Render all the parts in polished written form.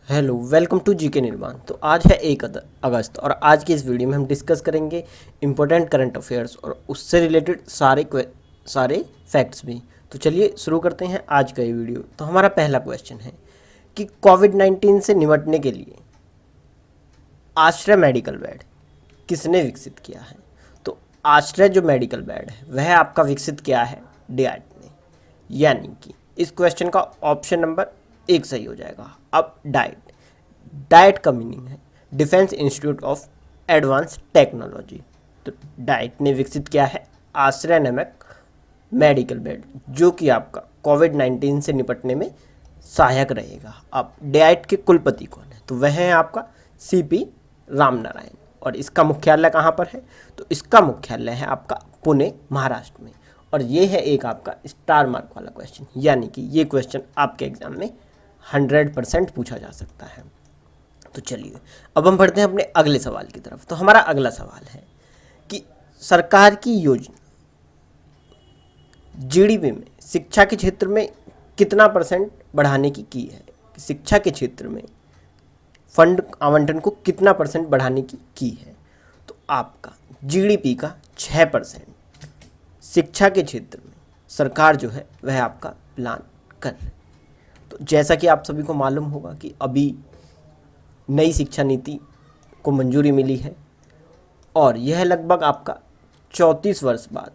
Hello, welcome to GK निर्माण। तो आज है 1 अगस्त और आज की इस वीडियो में हम डिस्कस करेंगे इम्पोर्टेंट करंट अफेयर्स और उससे रिलेटेड सारे फैक्ट्स भी। तो चलिए शुरू करते हैं आज का ये वीडियो। तो हमारा पहला क्वेश्चन है कि कोविड-19 से निपटने के लिए आश्रय मेडिकल बेड किसने विकसित किया है? तो आश्रय जो मेडिकल बेड है वह आपका विकसित किया है डियाट ने, यानी कि इस क्वेश्चन का ऑप्शन नंबर 1 सही हो जाएगा। अब डाइट का मीनिंग है defence institute of advance technology. तो डाइट ने विकसित किया है आश्रय नामक मेडिकल बेड, जो कि आपका कोविड-19 से निपटने में सहायक रहेगा। अब डाइट के कुलपति कौन है? तो वह है आपका सीपी रामनारायण। और इसका मुख्यालय कहाँ पर है? तो इसका मुख्यालय है आपका पुणे, महाराष्ट्र में। और ये है एक आपका स्टार मार्क वाला क्वेश्चन, यानी कि ये क्वेश्चन आपके एग्जाम में 100% पूछा जा सकता है। तो चलिए अब हम बढ़ते हैं अपने अगले सवाल की तरफ। तो हमारा अगला सवाल है कि सरकार की योजना जीडीपी में शिक्षा के क्षेत्र में कितना परसेंट बढ़ाने की है? शिक्षा के क्षेत्र में फंड आवंटन को कितना परसेंट बढ़ाने की है? तो आपका जीडीपी का 6% शिक्षा के क्षेत्र में सरकार जो है वह आपका प्लान कर रही है। तो जैसा कि आप सभी को मालूम होगा कि अभी नई शिक्षा नीति को मंजूरी मिली है और यह लगभग आपका 34 वर्ष बाद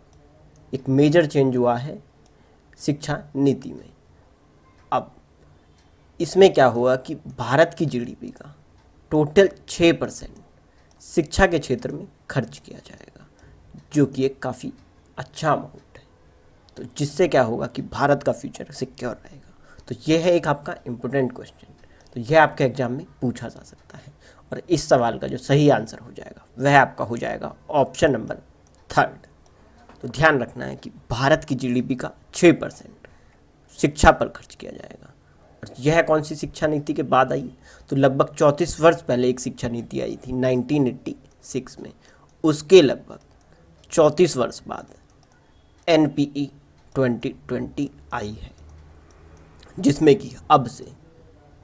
एक मेजर चेंज हुआ है शिक्षा नीति में। अब इसमें क्या हुआ कि भारत की जीडीपी का टोटल 6% शिक्षा के क्षेत्र में खर्च किया जाएगा, जो कि एक काफ़ी अच्छा अमाउंट है। तो जिससे क्या होगा कि भारत का फ्यूचर सिक्योर रहेगा। तो यह है एक आपका इम्पोर्टेंट क्वेश्चन। तो यह आपके एग्जाम में पूछा जा सकता है और इस सवाल का जो सही आंसर हो जाएगा वह आपका हो जाएगा ऑप्शन नंबर 3। तो ध्यान रखना है कि भारत की जीडीपी का 6% शिक्षा पर खर्च किया जाएगा। और यह कौन सी शिक्षा नीति के बाद आई? तो लगभग 34 वर्ष पहले एक शिक्षा नीति आई थी 1986 में। उसके लगभग 34 वर्ष बाद NPE 2020 आई है, जिसमें कि अब से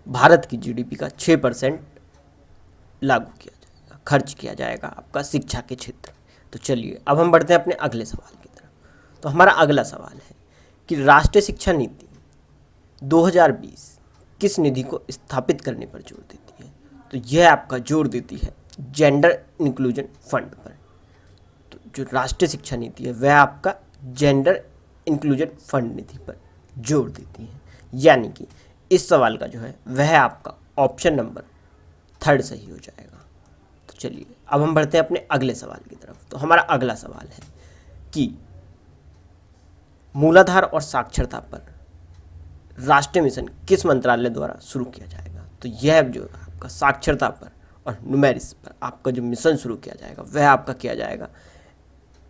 भारत की जीडीपी का 6% लागू किया जाएगा, खर्च किया जाएगा आपका शिक्षा के क्षेत्र में। तो चलिए अब हम बढ़ते हैं अपने अगले सवाल की तरफ। तो हमारा अगला सवाल है कि राष्ट्रीय शिक्षा नीति 2020 किस निधि को स्थापित करने पर जोर देती है? तो यह आपका जोर देती है जेंडर इंक्लूजन फंड पर। तो जो राष्ट्रीय शिक्षा नीति है वह आपका जेंडर इंक्लूजन फंड निधि पर जोर देती है, यानी कि इस सवाल का जो है वह आपका ऑप्शन नंबर 3 सही हो जाएगा। तो चलिए अब हम बढ़ते हैं अपने अगले सवाल की तरफ। तो हमारा अगला सवाल है कि मूलाधार और साक्षरता पर राष्ट्रीय मिशन किस मंत्रालय द्वारा शुरू किया जाएगा? तो यह जो आपका साक्षरता पर और न्यूमेरिक्स पर आपका जो मिशन शुरू किया जाएगा वह आपका किया जाएगा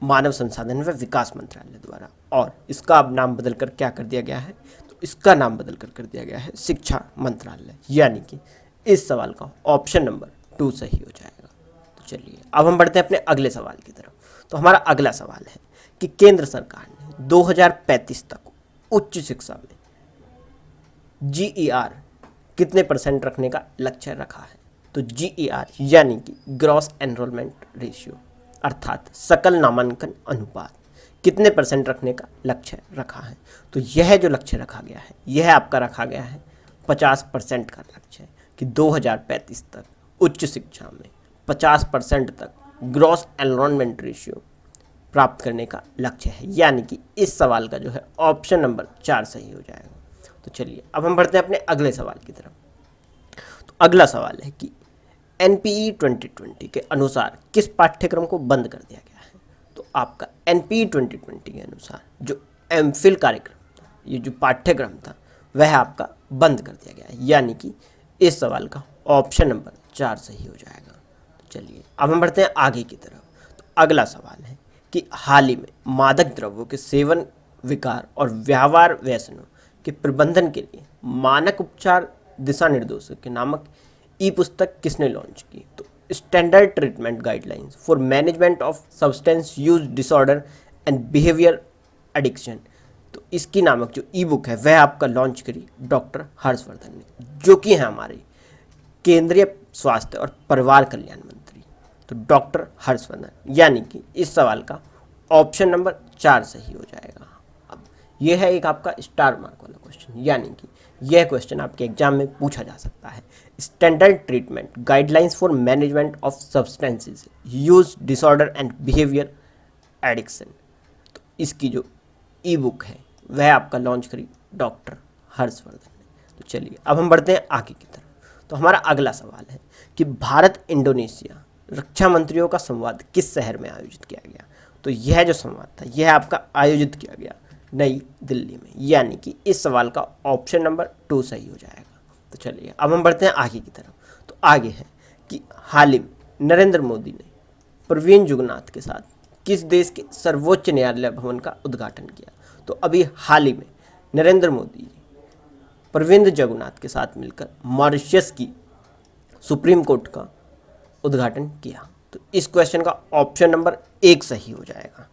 मानव संसाधन व विकास मंत्रालय द्वारा। और इसका अब नाम बदलकर क्या कर दिया गया है? तो इसका नाम बदलकर कर दिया गया है शिक्षा मंत्रालय, यानी कि इस सवाल का ऑप्शन नंबर 2 सही हो जाएगा। तो चलिए अब हम बढ़ते हैं अपने अगले सवाल की तरफ। तो हमारा अगला सवाल है कि केंद्र सरकार ने 2035 तक उच्च शिक्षा में GER कितने परसेंट रखने का लक्ष्य रखा है? तो GER यानी कि ग्रॉस एनरोलमेंट रेशियो अर्थात सकल नामांकन अनुपात कितने परसेंट रखने का लक्ष्य रखा है? तो यह जो लक्ष्य रखा गया है यह आपका रखा गया है 50% का लक्ष्य है कि 2035 तक उच्च शिक्षा में 50% तक ग्रॉस एनरोलमेंट रेशियो प्राप्त करने का लक्ष्य है, यानी कि इस सवाल का जो है ऑप्शन नंबर 4 सही हो जाएगा। तो चलिए अब हम बढ़ते हैं अपने अगले सवाल की तरफ। तो अगला सवाल है कि NPE 2020 के अनुसार किस पाठ्यक्रम को बंद कर दिया गया है? तो आपका NPE 2020 के अनुसार जो MPhil कार्यक्रम था, ये जो पाठ्यक्रम था वह आपका बंद कर दिया गया है, यानी कि इस सवाल का ऑप्शन नंबर 4 सही हो जाएगा। तो चलिए अब हम बढ़ते हैं आगे की तरफ। तो अगला सवाल है कि हाल ही में मादक द्रव्यों के सेवन, विकार और व्यवहार व्यसनों के प्रबंधन के लिए मानक उपचार दिशा निर्देशों के नामक पुस्तक किसने लॉन्च की? तो standard treatment guidelines for management of substance use disorder and behaviour addiction. तो इसकी नामक जो बुक है वह आपका लॉन्च करी डॉक्टर हर्षवर्धन ने, जो कि है हमारे केंद्रीय स्वास्थ्य और परिवार कल्याण मंत्री, तो डॉक्टर हर्षवर्धन, यानी कि इस सवाल का ऑप्शन नंबर 4 सही हो जाएगा। अब यह है एक आपका स्टार मार्क वाला क्वेश्चन, यानी कि यह क्वेश्चन आपके एग्जाम में पूछा जा सकता है। Standard treatment guidelines for management of substances use disorder and behaviour addiction, तो इसकी जो ई बुक है वह आपका लॉन्च करी डॉक्टर हर्षवर्धन ने। तो चलिए अब हम बढ़ते हैं आगे की तरफ। तो हमारा अगला सवाल है कि भारत इंडोनेशिया रक्षा मंत्रियों का संवाद किस शहर में आयोजित किया गया। तो यह जो संवाद था यह आपका आयोजित किया गया नई दिल्ली में, यानी कि इस सवाल का ऑप्शन नंबर 2 सही हो जाएगा। तो चलिए अब हम बढ़ते हैं आगे की तरफ। तो आगे है कि हाल ही में नरेंद्र मोदी ने प्रवीण जुगनाथ के साथ किस देश के सर्वोच्च न्यायालय भवन का उद्घाटन किया। तो अभी हाल ही में नरेंद्र मोदी प्रवीण जुगनाथ के साथ मिलकर मॉरिशस की सुप्रीम कोर्ट का उद्घाटन किया। तो इस क्वेश्चन का ऑप्शन नंबर 1 सही हो जाएगा।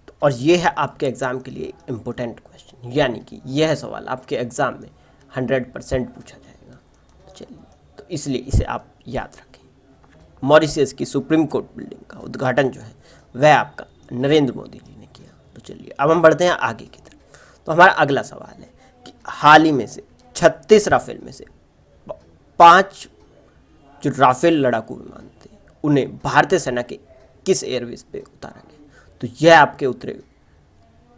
तो और ये है आपके एग्ज़ाम के लिए इम्पोर्टेंट क्वेश्चन, यानी कि यह सवाल आपके एग्ज़ाम में 100% पूछा जाएगा। तो चलिए, तो इसलिए इसे आप याद रखें। मॉरिशस की सुप्रीम कोर्ट बिल्डिंग का उद्घाटन जो है वह आपका नरेंद्र मोदी जी ने किया। तो चलिए अब हम बढ़ते हैं आगे की तरफ। तो हमारा अगला सवाल है कि हाल ही में से 36 राफेल में से 5 जो राफेल लड़ाकू विमान थे उन्हें भारतीय सेना के किस एयरबेस पे उतारा गया। तो यह आपके उतरे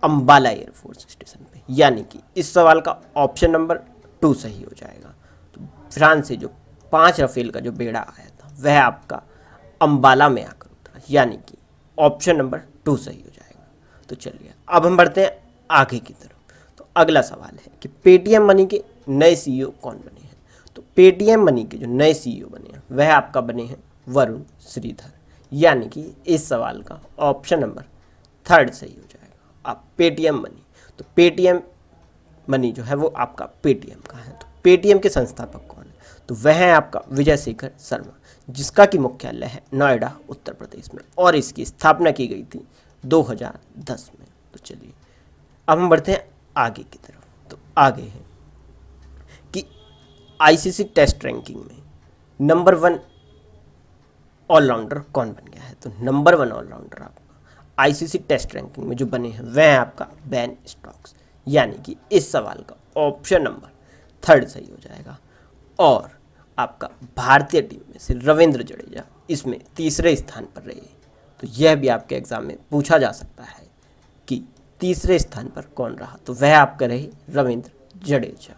अंबाला एयरफोर्स स्टेशन पे, यानी कि इस सवाल का ऑप्शन नंबर 2 सही हो जाएगा। तो फ्रांस से जो 5 राफेल का जो बेड़ा आया था वह आपका अंबाला में आकर उतरा, यानी कि ऑप्शन नंबर 2 सही हो जाएगा। तो चलिए अब हम बढ़ते हैं आगे की तरफ। तो अगला सवाल है कि पेटीएम मनी के नए सीईओ कौन बने हैं। तो पेटीएम मनी के जो नए सीईओ बने हैं वह आपका बने हैं वरुण श्रीधर, यानी कि इस सवाल का ऑप्शन नंबर 3 सही हो जाएगा। आप पेटीएम मनी, तो पेटीएम मनी जो है वो आपका पेटीएम का है। तो पेटीएम के संस्थापक कौन है। तो वह है आपका विजय शेखर शर्मा, जिसका कि मुख्यालय है नोएडा उत्तर प्रदेश में, और इसकी स्थापना की गई थी 2010 में। तो चलिए अब हम बढ़ते हैं आगे की तरफ। तो आगे है कि आईसीसी टेस्ट रैंकिंग में नंबर 1 ऑलराउंडर कौन बन गया है। तो नंबर 1 ऑलराउंडर आपका आईसीसी टेस्ट रैंकिंग में जो बने हैं वह है आपका बेन स्टोक्स, यानी कि इस सवाल का ऑप्शन नंबर 3 सही हो जाएगा। और आपका भारतीय टीम में से रविंद्र जडेजा इसमें तीसरे स्थान पर रहे। तो यह भी आपके एग्जाम में पूछा जा सकता है कि तीसरे स्थान पर कौन रहा। तो वह आपका रहे रविंद्र जडेजा।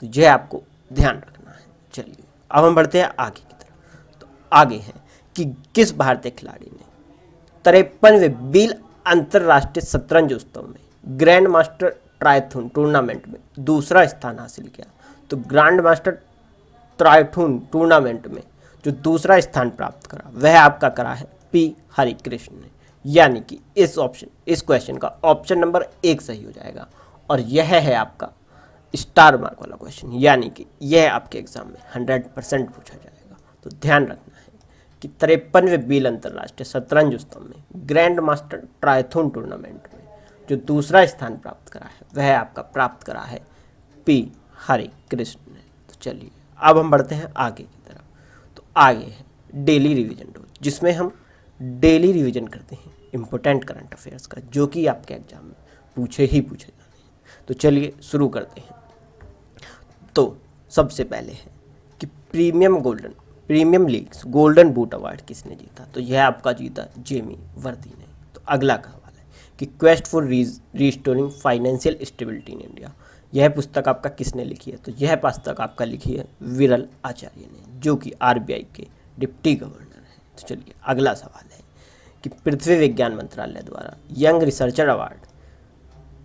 तो यह आपको ध्यान रखना है। चलिए अब हम बढ़ते हैं आगे की तरफ। तो आगे है कि किस भारतीय खिलाड़ी ने 53वें बील अंतर्राष्ट्रीय शतरंज उत्सव में ग्रैंड मास्टर ट्रायथून टूर्नामेंट में दूसरा स्थान हासिल किया। तो ग्रैंड मास्टर ट्रायथून टूर्नामेंट में जो दूसरा स्थान प्राप्त करा वह आपका करा है पी हरिकृष्ण ने, यानी कि इस क्वेश्चन का ऑप्शन नंबर 1 सही हो जाएगा। और यह है आपका स्टार मार्क वाला क्वेश्चन, यानी कि यह आपके एग्जाम में 100% पूछा जाएगा। तो ध्यान रखना है कि 53वें बील अंतर्राष्ट्रीय शतरंज उत्सव में ग्रैंड मास्टर ट्रायथून टूर्नामेंट में जो दूसरा स्थान प्राप्त करा है वह आपका प्राप्त करा है पी हरिकृष्ण ने। तो चलिए अब हम बढ़ते हैं आगे की तरफ। तो आगे है डेली रिवीजन डोज, जिसमें हम डेली रिवीजन करते हैं इम्पोर्टेंट करंट अफेयर्स का, जो कि आपके एग्जाम में पूछे जाने हैं। तो चलिए शुरू करते हैं। तो सबसे पहले है कि premium leagues golden boot award किसने जीता। तो यह आपका जीता जेमी वर्दी ने। तो अगला सवाल है कि quest for restoring financial stability in India, यह पुस्तक आपका किसने लिखी है। तो यह पुस्तक आपका लिखी है विरल आचार्य ने, जो कि आरबीआई के डिप्टी गवर्नर हैं। तो चलिए अगला सवाल है कि पृथ्वी विज्ञान मंत्रालय द्वारा यंग रिसर्चर अवार्ड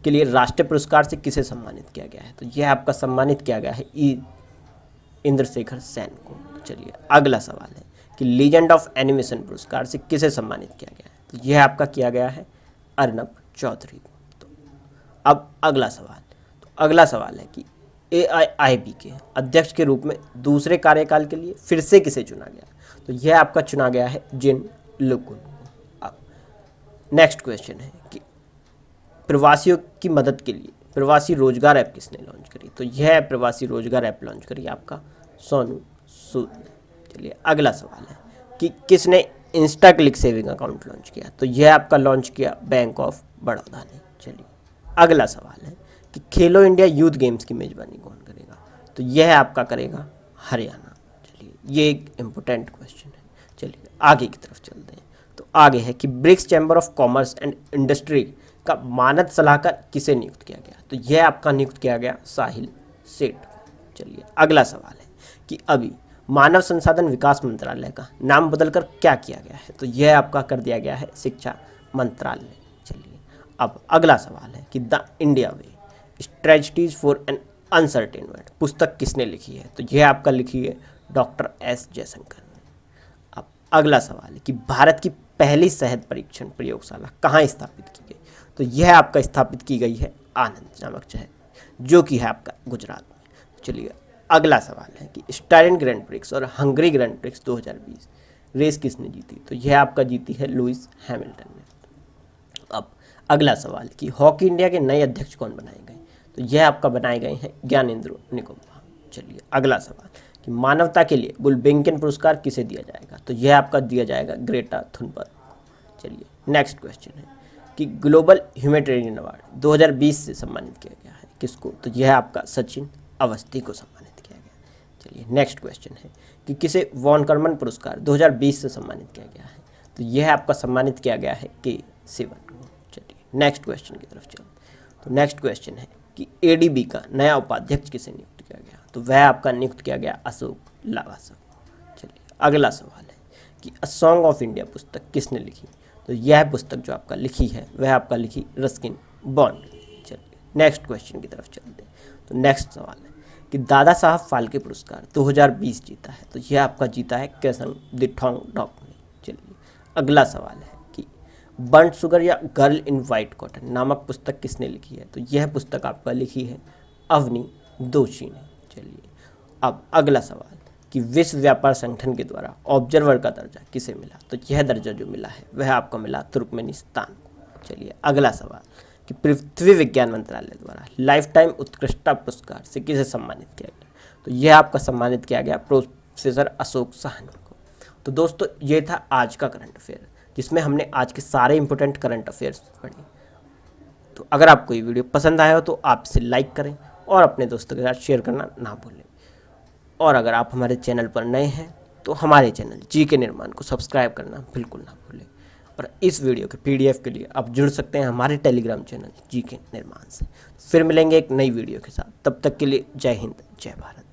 के लिए राष्ट्रीय पुरस्कार से किसे सम्मानित किया गया है। तो यह आपका सम्मानित किया गया है इंद्रशेखर सेन को। तो चलिए अगला सवाल है कि लीजेंड ऑफ एनिमेशन पुरस्कार से किसे सम्मानित किया गया है। तो यह आपका किया गया है अर्नब चौधरी को। तो अब अगला सवाल है कि AIIB के अध्यक्ष के रूप में दूसरे कार्यकाल के लिए फिर से किसे चुना गया। तो यह आपका चुना गया है जिन लुकुन को। अब नेक्स्ट क्वेश्चन है कि प्रवासियों की मदद के लिए प्रवासी रोजगार ऐप किसने लॉन्च करी। तो यह प्रवासी रोजगार ऐप लॉन्च करी आपका सोनू सूद ने। चलिए अगला सवाल है कि किसने Insta click saving account launch किया? तो यह आपका लॉन्च किया बैंक ऑफ बड़ौदा ने। चलिए अगला सवाल है कि खेलो इंडिया यूथ गेम्स की मेजबानी कौन करेगा? तो यह आपका करेगा हरियाणा। चलिए ये एक इम्पोर्टेंट क्वेश्चन है। चलिए आगे की तरफ चलते हैं। तो आगे है कि BRICS chamber of commerce and industry का मानद सलाहकार किसे नियुक्त किया गया? तो यह आपका नियुक्त किया गया साहिल सेठ को। चलिए अगला सवाल है कि अभी मानव संसाधन विकास मंत्रालय का नाम बदलकर क्या किया गया है? तो यह आपका कर दिया गया है शिक्षा मंत्रालय। चलिए अब अगला सवाल है कि the India way strategies for an uncertain world पुस्तक किसने लिखी है? तो यह आपका लिखी है डॉक्टर एस जयशंकर ने। अब अगला सवाल है कि भारत की पहली शहद परीक्षण प्रयोगशाला कहाँ स्थापित की गई? तो यह आपका स्थापित की गई है आनंद नामक शहर, जो कि है आपका गुजरात में। चलिए अगला सवाल है कि स्टारिन ग्रैंड प्रिक्स और हंगरी ग्रैंड प्रिक्स 2020 रेस किसने जीती? तो यह आपका जीती है लुइस हैमिल्टन ने। अब अगला सवाल कि हॉकी इंडिया के नए अध्यक्ष कौन बनाए गए? तो यह आपका बनाए गए हैं ज्ञानेंद्र निकुम्भा। चलिए अगला सवाल कि मानवता के लिए गुलबेंकिन पुरस्कार किसे दिया जाएगा? तो यह आपका दिया जाएगा ग्रेटा थुनबर्ग। चलिए नेक्स्ट क्वेश्चन है कि ग्लोबल ह्यूमैनिटेरियन अवार्ड 2020 से सम्मानित किया गया है किसको? तो यह आपका सचिन अवस्थी को सम्मानित किया गया। चलिए नेक्स्ट क्वेश्चन है कि किसे वॉन कर्मन पुरस्कार 2020 से सम्मानित किया गया है? तो यह आपका सम्मानित किया गया है के सिवन को। चलिए नेक्स्ट क्वेश्चन की तरफ चलते। तो नेक्स्ट क्वेश्चन है कि एडीबी का नया उपाध्यक्ष किसे नियुक्त किया गया? तो वह आपका नियुक्त किया गया अशोक लावासा। चलिए अगला सवाल है कि अ सॉन्ग ऑफ इंडिया पुस्तक किसने लिखी? तो यह पुस्तक जो आपका लिखी है वह आपका लिखी रस्किन बॉन्ड। चलिए नेक्स्ट क्वेश्चन की तरफ चलते हैं। तो नेक्स्ट सवाल है कि दादा साहब फाल्के पुरस्कार 2020 जीता है? तो यह आपका जीता है केसंग दिठोंग डॉक ने। चलिए अगला सवाल है कि बर्न्ट शुगर या गर्ल इन वाइट कॉटन नामक पुस्तक किसने लिखी है? तो यह पुस्तक आपका लिखी है अवनी दोषी ने। चलिए अब अगला सवाल कि विश्व व्यापार संगठन के द्वारा ऑब्जर्वर का दर्जा किसे मिला? तो यह दर्जा जो मिला है वह आपको मिला तुर्कमेनिस्तान को। चलिए अगला सवाल कि पृथ्वी विज्ञान मंत्रालय द्वारा लाइफ टाइम उत्कृष्टता पुरस्कार से किसे सम्मानित किया गया? तो यह आपका सम्मानित किया गया प्रोफेसर अशोक साहनी को। तो दोस्तों ये था आज का करंट अफेयर, जिसमें हमने आज के सारे इंपॉर्टेंट करंट अफेयर्स पढ़े। तो अगर आपको ये वीडियो पसंद आया हो तो आप इसे लाइक करें और अपने दोस्तों के साथ शेयर करना ना भूलें। और अगर आप हमारे चैनल पर नए हैं तो हमारे चैनल जी के निर्माण को सब्सक्राइब करना बिल्कुल ना भूलें। और इस वीडियो के PDF के लिए आप जुड़ सकते हैं हमारे टेलीग्राम चैनल जी के निर्माण से। फिर मिलेंगे एक नई वीडियो के साथ, तब तक के लिए जय हिंद जय भारत।